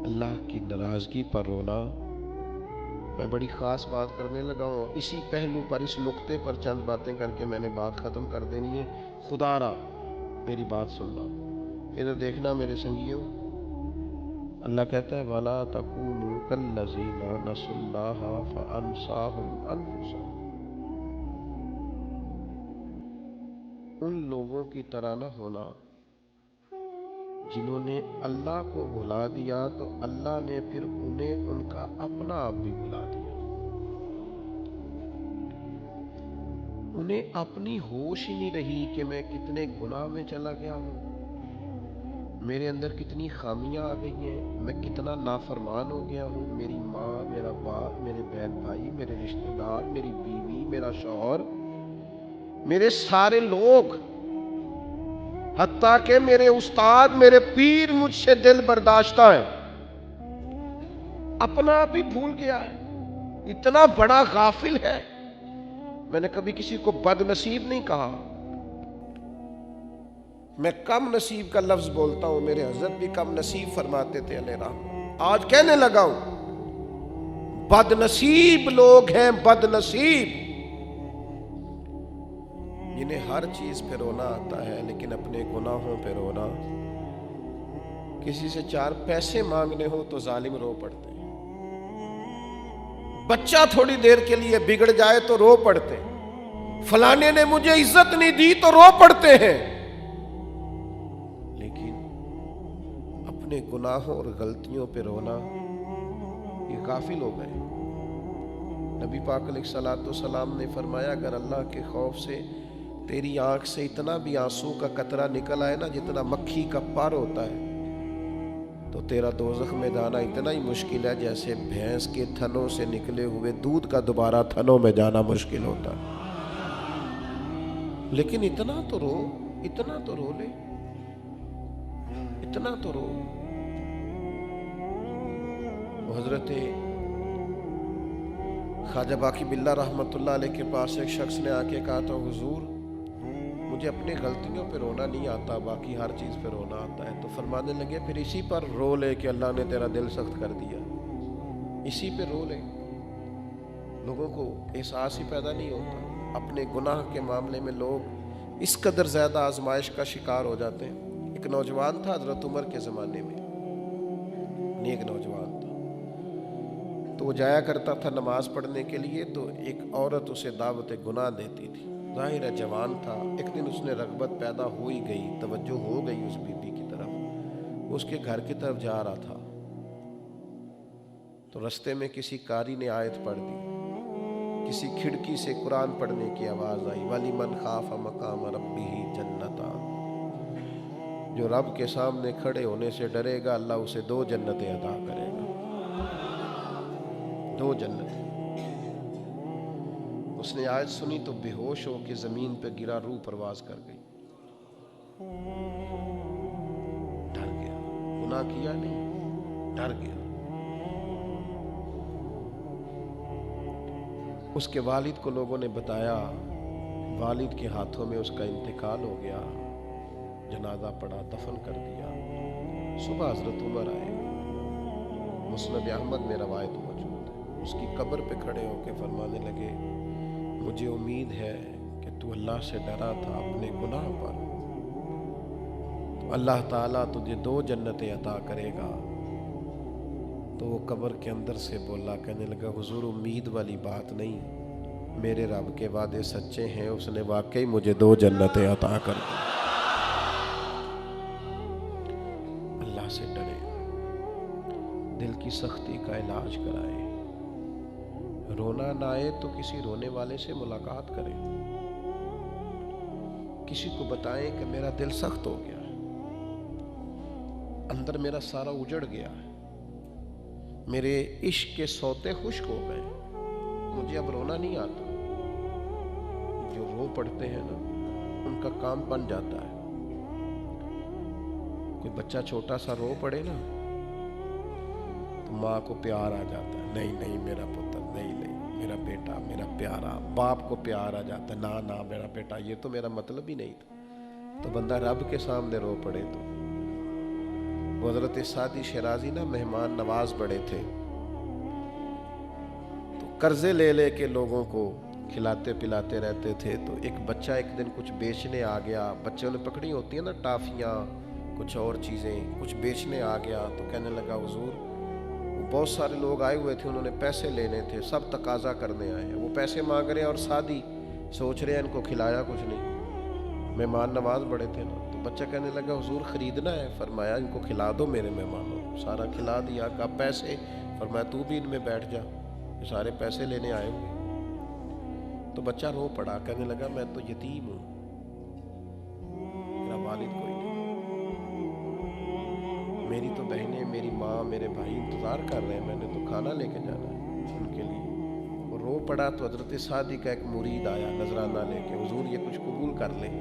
اللہ کی ناراضگی پر رونا. میں بڑی خاص بات کرنے لگا ہوں، اسی پہلو پر، اس نقطے پر چند باتیں کر کے میں نے بات ختم کر دینی ہے. خدا را میری بات سننا، ادھر دیکھنا میرے سنگیوں. اللہ کہتا ہے وَلَا تَكُونُوا كَالَّذِينَ نَسُوا اللَّهَ فَأَنسَاهُمْ أَنفُسَهُمْ. ان لوگوں کی طرح نہ ہونا جنہوں نے اللہ کو بھلا دیا تو اللہ نے پھر انہیں ان کا اپنا آپ بھی بھلا دیا. انہیں اپنی ہوش ہی نہیں رہی کہ میں کتنے گناہ میں چلا گیا ہوں، میرے اندر کتنی خامیاں آ گئی ہیں، میں کتنا نافرمان ہو گیا ہوں. میری ماں، میرا باپ، میرے بہن بھائی، میرے رشتہ دار، میری بیوی، میرا شوہر، میرے سارے لوگ، حتیٰ کہ میرے استاد، میرے پیر مجھ سے دل برداشتہ ہیں. اپنا آپ ہی بھول گیا ہے، اتنا بڑا غافل ہے. میں نے کبھی کسی کو بد نصیب نہیں کہا، میں کم نصیب کا لفظ بولتا ہوں. میرے حضرت بھی کم نصیب فرماتے تھے علیہ رحمہ. آج کہنے لگا ہوں بد نصیب لوگ ہیں، بد نصیب جنہیں ہر چیز پہ رونا آتا ہے لیکن اپنے گناہوں پہ رونا. کسی سے 4 پیسے مانگنے ہو تو ظالم رو پڑتے ہیں، بچہ تھوڑی دیر کے لیے بگڑ جائے تو رو پڑتے ہیں، فلانے نے مجھے عزت نہیں دی تو رو پڑتے ہیں. لیکن اپنے گناہوں اور غلطیوں پہ رونا، یہ غافل ہو گئے. نبی پاک علیہ الصلوۃ والسلام نے فرمایا اگر اللہ کے خوف سے تیری آنکھ سے اتنا بھی آنسو کا قطرہ نکل آئے نا جتنا مکھی کا پر ہوتا ہے، تو تیرا دوزخ میں جانا اتنا ہی مشکل ہے جیسے بھینس کے تھنوں سے نکلے ہوئے دودھ کا دوبارہ تھنوں میں جانا مشکل ہوتا ہے. لیکن اتنا تو رو، اتنا تو رو لے، اتنا تو رو. حضرت خواجہ باقی باللہ رحمۃ اللہ علیہ کے پاس ایک شخص نے آ کے کہا تھا حضور مجھے اپنی غلطیوں پہ رونا نہیں آتا، باقی ہر چیز پہ رونا آتا ہے. تو فرمانے لگے پھر اسی پر رو لے کہ اللہ نے تیرا دل سخت کر دیا، اسی پہ رو لے. لوگوں کو احساس ہی پیدا نہیں ہوتا. اپنے گناہ کے معاملے میں لوگ اس قدر زیادہ آزمائش کا شکار ہو جاتے ہیں. ایک نوجوان تھا حضرت عمر کے زمانے میں، نیک نوجوان تھا، تو وہ جایا کرتا تھا نماز پڑھنے کے لیے. تو ایک عورت اسے دعوت گناہ دیتی تھی. ظاہر ہے جوان تھا. ایک دن اس نے رغبت پیدا ہو ہی گئی، توجہ ہو گئی اس بی بی کی طرف. وہ اس کے گھر کی طرف جا رہا تھا تو رستے میں کسی قاری نے آیت پڑھ دی، کسی کھڑکی سے قرآن پڑھنے کی آواز آئی وَلِمَنْ خَافَ مَقَامَ رَبِّهِ جَنَّتَانِ. جو رب کے سامنے کھڑے ہونے سے ڈرے گا اللہ اسے 2 جنتیں عطا کرے گا. 2 جنتیں. اس نے آیت سنی تو بے ہوش ہو کے زمین پہ گرا، روح پرواز کر گئی. ڈر گیا، گناہ کیا نہیں، ڈر گیا. اس کے والد کو لوگوں نے بتایا، والد کے ہاتھوں میں اس کا انتقال ہو گیا. جنازہ پڑا، دفن کر دیا. صبح حضرت عمر آئے، مسند احمد میں روایت موجود ہے. اس کی قبر پہ کھڑے ہو کے فرمانے لگے مجھے امید ہے کہ تو اللہ سے ڈرا تھا اپنے گناہ پر، تو اللہ تعالیٰ تجھے 2 جنتیں عطا کرے گا. تو وہ قبر کے اندر سے بولا، کہنے لگا حضور امید والی بات نہیں، میرے رب کے وعدے سچے ہیں، اس نے واقعی مجھے 2 جنتیں عطا کر دی. اللہ سے ڈرے، دل کی سختی کا علاج کرائے. رونا نہ آئے تو کسی رونے والے سے ملاقات کریں، کسی کو بتائیں کہ میرا دل سخت ہو گیا ہے، اندر میرا سارا اجڑ گیا ہے، میرے عشق کے سوتے خشک ہو گئے، مجھے اب رونا نہیں آتا. جو رو پڑتے ہیں نا ان کا کام بن جاتا ہے. کوئی بچہ چھوٹا سا رو پڑے نا تو ماں کو پیار آ جاتا ہے، نہیں نہیں میرا پتر، نہیں نہیں میرا بیٹا، میرا پیارا. باپ کو پیار آ جاتا ہے، نہ میرا بیٹا، یہ تو میرا مطلب ہی نہیں تھا. تو بندہ رب کے سامنے رو پڑے تو. وہ حضرت سعدی شیرازی نا مہمان نواز بڑے تھے، تو قرضے لے لے کے لوگوں کو کھلاتے پلاتے رہتے تھے. تو ایک بچہ ایک دن کچھ بیچنے آ گیا. بچوں نے پکڑی ہوتی ہیں نا ٹافیاں، کچھ اور چیزیں، کچھ بیچنے آ گیا. تو کہنے لگا حضور بہت سارے لوگ آئے ہوئے تھے، انہوں نے پیسے لینے تھے، سب تقاضا کرنے آئے ہیں. وہ پیسے مانگ رہے ہیں اور سعدی سوچ رہے ہیں ان کو کھلایا کچھ نہیں. مہمان نواز بڑے تھے نا. تو بچہ کہنے لگا حضور خریدنا ہے. فرمایا ان کو کھلا دو میرے مہمانوں. سارا کھلا دیا. کہا پیسے؟ فرمایا تو بھی ان میں بیٹھ جا, یہ سارے پیسے لینے آئے ہوئے. تو بچہ رو پڑا, کہنے لگا میں تو یتیم ہوں, میرا والد کوئی نہیں, میری تو بہنیں, میری ماں, میرے بھائی انتظار کر رہے ہیں, میں نے تو کھانا لے کے جانا ہے ان کے لیے. وہ رو پڑا. تو حضرت سعدی کا ایک مرید آیا نذرانہ لے کے, حضور یہ کچھ قبول کر لیں.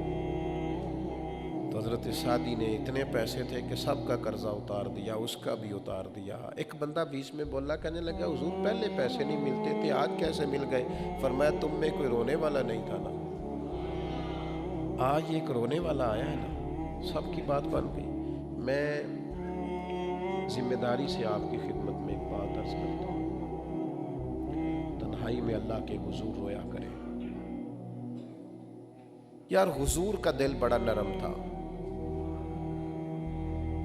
تو حضرت سعدی نے, اتنے پیسے تھے کہ سب کا قرضہ اتار دیا, اس کا بھی اتار دیا. ایک بندہ بیچ میں بولا, کہنے لگا حضور پہلے پیسے نہیں ملتے تھے, آج کیسے مل گئے؟ فرمایا تم میں کوئی رونے والا نہیں تھا نا, آج ایک رونے والا آیا ہے نا, سب کی بات بن گئی. میں ذمہ داری سے آپ کی خدمت میں ایک بات عرض کرتا ہوں, تنہائی میں اللہ کے حضور رویا کرے. یار حضور کا دل بڑا نرم تھا,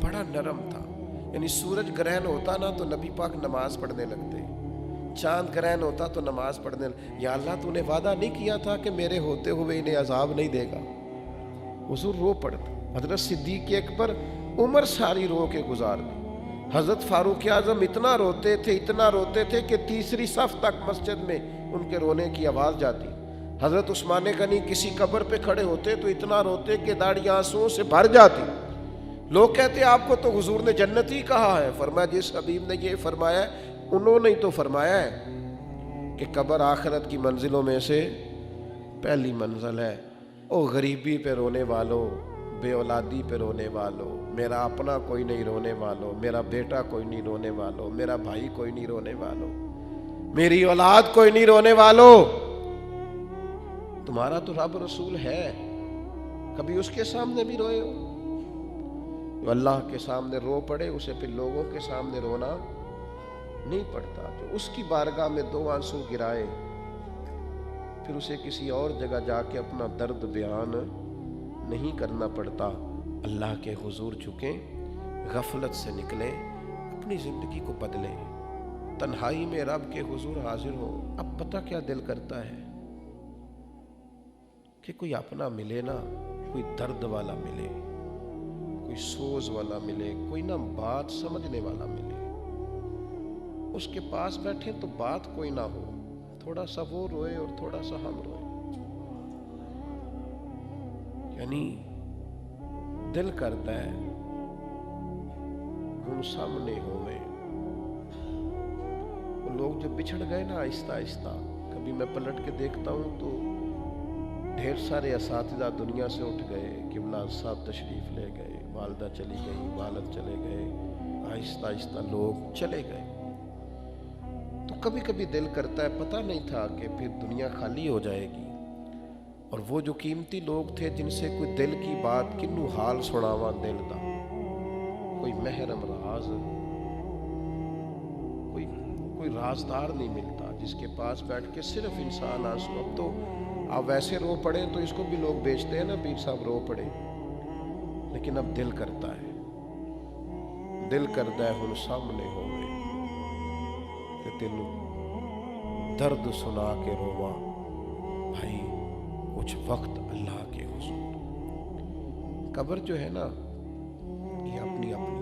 بڑا نرم تھا. یعنی سورج گرہن ہوتا نا تو نبی پاک نماز پڑھنے لگتے, چاند گرہن ہوتا تو نماز پڑھنے یا اللہ تو نے وعدہ نہیں کیا تھا کہ میرے ہوتے ہوئے انہیں عذاب نہیں دے گا. حضور رو پڑتے. حضرت صدیق اکبر عمر ساری رو کے گزار دی. حضرت فاروق اعظم اتنا روتے تھے کہ تیسری صف تک مسجد میں ان کے رونے کی آواز جاتی. حضرت عثمان غنی کسی قبر پہ کھڑے ہوتے تو اتنا روتے کہ داڑھی آنسوؤں سے بھر جاتی. لوگ کہتے آپ کو تو حضور نے جنتی کہا ہے. فرمایا جس حبیب نے یہ فرمایا ہے انہوں نے تو فرمایا ہے کہ قبر آخرت کی منزلوں میں سے پہلی منزل ہے. او غریبی پہ رونے والوں, بے اولادی پہ رونے والوں, میرا اپنا کوئی نہیں رونے والوں, میرا بیٹا کوئی نہیں رونے والوں, میرا بھائی کوئی نہیں رونے والوں, میری اولاد کوئی نہیں رونے والوں. تمہارا تو رب رسول ہے, کبھی اس کے سامنے بھی روئے ہو؟ جو اللہ کے سامنے رو پڑے اسے پھر لوگوں کے سامنے رونا نہیں پڑتا. جو اس کی بارگاہ میں دو آنسو گرائے پھر اسے کسی اور جگہ جا کے اپنا درد بیان نہیں کرنا پڑتا. اللہ کے حضور جھکیں, غفلت سے نکلیں, اپنی زندگی کو بدلیں, تنہائی میں رب کے حضور حاضر ہو. اب پتہ کیا دل کرتا ہے کہ کوئی اپنا ملے نا, کوئی درد والا ملے, کوئی سوز والا ملے, کوئی نہ بات سمجھنے والا ملے. اس کے پاس بیٹھے تو بات کوئی نہ ہو, تھوڑا سا وہ روئے اور تھوڑا سا ہم روئے. یعنی دل کرتا ہے ہم سامنے ہوئے. وہ لوگ جو بچھڑ گئے نا آہستہ آہستہ, کبھی میں پلٹ کے دیکھتا ہوں تو ڈھیر سارے اساتذہ دنیا سے اٹھ گئے, قبلہ صاحب تشریف لے گئے, والدہ چلی گئی, والد چلے گئے, آہستہ آہستہ لوگ چلے گئے. تو کبھی کبھی دل کرتا ہے پتہ نہیں تھا کہ پھر دنیا خالی ہو جائے گی, اور وہ جو قیمتی لوگ تھے جن سے کوئی دل کی بات کنو حال سناواں دل دا, کوئی محرم راز, کوئی رازدار نہیں ملتا جس کے پاس بیٹھ کے صرف انسان آنسو. اب تو آپ ویسے رو پڑے تو اس کو بھی لوگ بیچتے ہیں نا, پیر صاحب رو پڑے. لیکن اب دل کرتا ہے ہن سامنے ہوئے کہ تینوں درد سنا کے رواں بھائی کچھ وقت اللہ کے حضور. قبر جو ہے نا یہ اپنی ہے.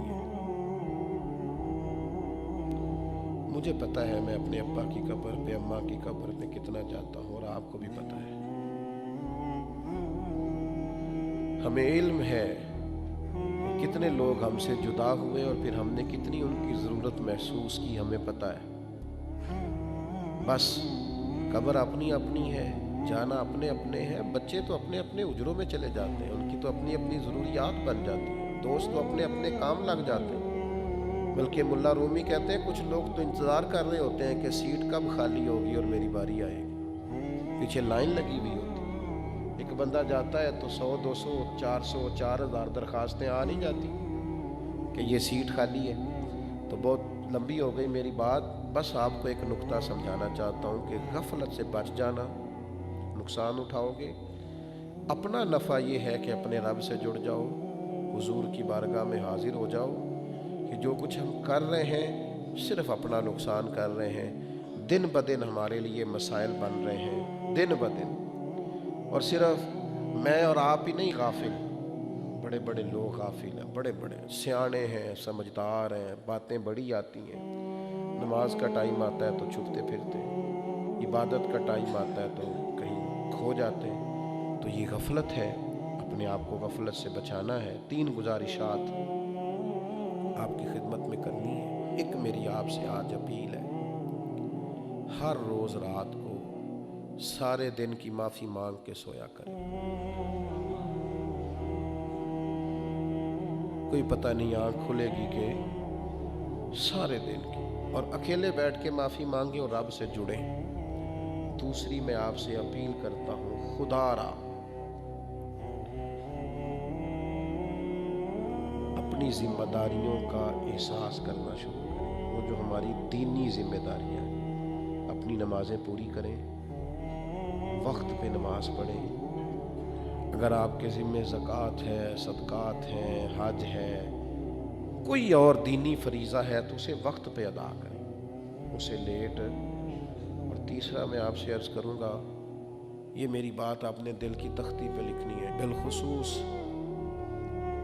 مجھے پتا ہے میں اپنے ابا کی قبر پہ, اماں کی قبر پہ کتنا جاتا ہوں, اور آپ کو بھی پتا ہے. ہمیں علم ہے کتنے لوگ ہم سے جدا ہوئے اور پھر ہم نے کتنی ان کی ضرورت محسوس کی, ہمیں پتا ہے. بس قبر اپنی ہے, جانا اپنے ہیں. بچے تو اپنے اجروں میں چلے جاتے ہیں, ان کی تو اپنی ضروریات بن جاتی ہیں. دوست تو اپنے کام لگ جاتے ہیں. بلکہ ملا رومی کہتے ہیں کچھ لوگ تو انتظار کر رہے ہوتے ہیں کہ سیٹ کب خالی ہوگی اور میری باری آئے گی. پیچھے لائن لگی ہوئی ہوتی ہے. ایک بندہ جاتا ہے تو 100 200 400 4000 درخواستیں آ نہیں جاتی کہ یہ سیٹ خالی ہے. تو بہت لمبی ہو گئی میری بات, بس آپ کو ایک نقطہ سمجھانا چاہتا ہوں کہ غفلت سے بچ جانا, نقصان اٹھاؤ گے. اپنا نفع یہ ہے کہ اپنے رب سے جڑ جاؤ, حضور کی بارگاہ میں حاضر ہو جاؤ کہ جو کچھ ہم کر رہے ہیں صرف اپنا نقصان کر رہے ہیں. دن بدن ہمارے لیے مسائل بن رہے ہیں, دن بدن, اور صرف میں اور آپ ہی نہیں غافل، بڑے بڑے لوگ غافل ہیں، بڑے بڑے سیانے ہیں، سمجھدار ہیں، باتیں بڑی آتی ہیں، نماز کا ٹائم آتا ہے تو چھپتے پھرتے ہیں، عبادت کا ٹائم آتا ہے تو کہیں کھو جاتے ہیں۔ تو یہ غفلت ہے، اپنے آپ کو غفلت سے بچانا ہے۔ 3 گزارشات آپ کی خدمت میں کرنی ہے۔ ایک میری آپ سے آج اپیل ہے، ہر روز رات کو سارے دن کی معافی مانگ کے سویا کریں۔ کوئی پتہ نہیں آنکھ کھلے گی کہ سارے دن کی، اور اکیلے بیٹھ کے معافی مانگیں اور رب سے جڑیں۔ دوسری میں آپ سے اپیل کرتا ہوں، خدا را اپنی ذمہ داریوں کا احساس کرنا شروع کریں، وہ جو ہماری دینی ذمہ داریاں ہیں۔ اپنی نمازیں پوری کریں، وقت پہ نماز پڑھیں۔ اگر آپ کے ذمہ زکوٰۃ ہے، صدقات ہیں، حج ہے، کوئی اور دینی فریضہ ہے تو اسے وقت پہ ادا کریں، اسے لیٹ۔ اور تیسرا میں آپ سے عرض کروں گا، یہ میری بات آپ نے دل کی تختی پہ لکھنی ہے، بالخصوص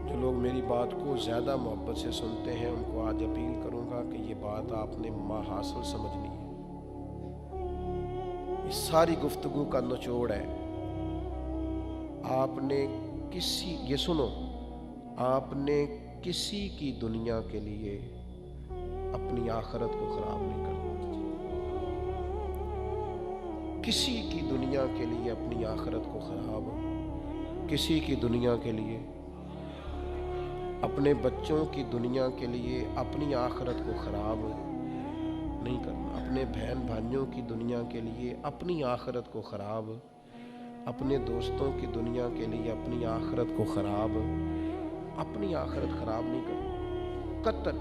جو لوگ میری بات کو زیادہ محبت سے سنتے ہیں ان کو آج اپیل کروں گا کہ یہ بات آپ نے ماحصل سمجھنی ہے۔ اس ساری گفتگو کا نچوڑ ہے، آپ نے یہ سنو، آپ نے کسی کی دنیا کے لیے اپنی آخرت کو خراب نہیں کرنا، کسی کی دنیا کے لیے اپنی آخرت کو خراب، کسی کی دنیا کے لیے، اپنے بچوں کی دنیا کے لیے اپنی آخرت کو خراب نہیں کرنا، اپنے بہن بھائیوں کی دنیا کے لیے اپنی آخرت کو خراب، اپنے دوستوں کی دنیا کے لیے اپنی آخرت کو خراب، اپنی آخرت خراب نہیں کرنا قطعاً۔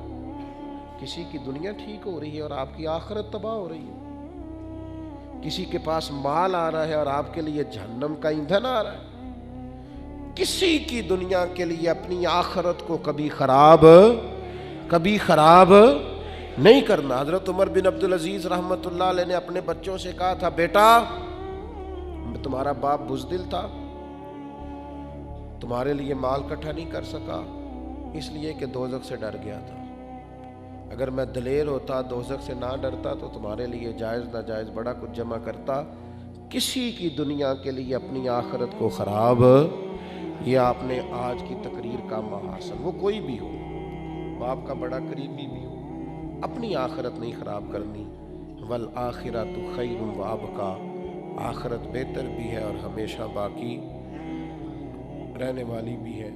کسی کی دنیا ٹھیک ہو رہی ہے اور آپ کی آخرت تباہ ہو رہی ہے، کسی کے پاس مال آ رہا ہے اور آپ کے لیے جہنم کا ایندھن آ رہا ہے۔ کسی کی دنیا کے لیے اپنی آخرت کو کبھی خراب نہیں کرنا۔ حضرت عمر بن عبدالعزیز رحمۃ اللہ علیہ نے اپنے بچوں سے کہا تھا، بیٹا تمہارا باپ بزدل تھا، تمہارے لیے مال اکٹھا نہیں کر سکا اس لیے کہ دوزخ سے ڈر گیا تھا۔ اگر میں دلیر ہوتا، دوزخ سے نہ ڈرتا تو تمہارے لیے جائز ناجائز بڑا کچھ جمع کرتا۔ کسی کی دنیا کے لیے اپنی آخرت کو خراب، یہ آپ نے آج کی تقریر کا محاصل، وہ کوئی بھی ہو، باپ کا بڑا قریبی بھی ہو، اپنی آخرت نہیں خراب کرنی۔ والآخرۃ خیر وابقیٰ، آخرت بہتر بھی ہے اور ہمیشہ باقی رہنے والی بھی ہے۔